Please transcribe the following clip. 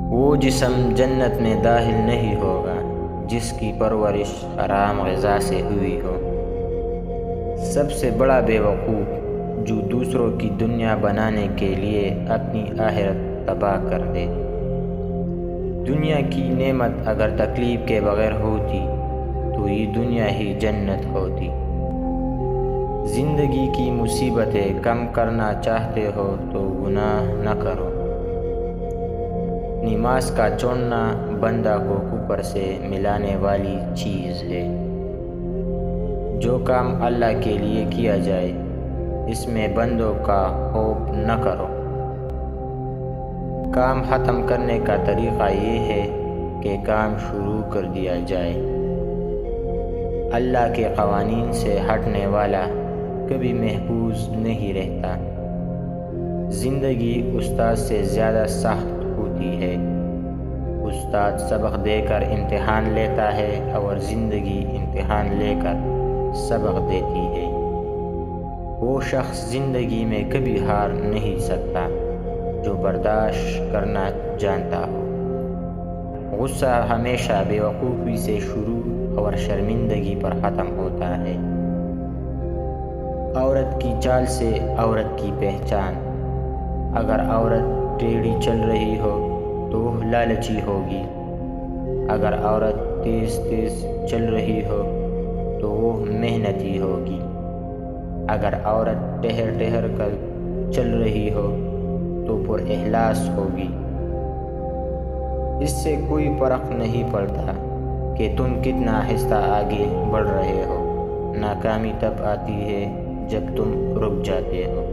وہ جسم جنت میں داخل نہیں ہوگا جس کی پرورش حرام غذا سے ہوئی ہو۔ سب سے بڑا بے وقوف جو دوسروں کی دنیا بنانے کے لیے اپنی آخرت تباہ کر دے۔ دنیا کی نعمت اگر تکلیف کے بغیر ہوتی تو یہ دنیا ہی جنت ہوتی۔ زندگی کی مصیبتیں کم کرنا چاہتے ہو تو گناہ نہ کرو۔ نماز کا چھوڑنا بندہ کو کفر سے ملانے والی چیز ہے۔ جو کام اللہ کے لیے کیا جائے اس میں بندوں کا خوف نہ کرو۔ کام ختم کرنے کا طریقہ یہ ہے کہ کام شروع کر دیا جائے۔ اللہ کے قوانین سے ہٹنے والا کبھی محفوظ نہیں رہتا۔ زندگی استاد سے زیادہ سخت ہوتی ہے۔ استاد سبق دے کر امتحان لیتا ہے اور زندگی امتحان لے کر سبق دیتی ہے۔ وہ شخص زندگی میں کبھی ہار نہیں سکتا جو برداشت کرنا جانتا ہو۔ غصہ ہمیشہ بے وقوفی سے شروع اور شرمندگی پر ختم ہوتا ہے۔ عورت کی چال سے عورت کی پہچان۔ اگر عورت ٹیڑھی چل رہی ہو تو وہ لالچی ہوگی۔ اگر عورت تیز تیز چل رہی ہو تو وہ محنتی ہوگی۔ اگر عورت ٹہر ٹہر کر چل رہی ہو تو پر اخلاص ہوگی۔ اس سے کوئی فرق نہیں پڑتا کہ تم کتنا آہستہ آگے بڑھ رہے ہو۔ ناکامی تب آتی ہے جب تم رک جاتے ہو۔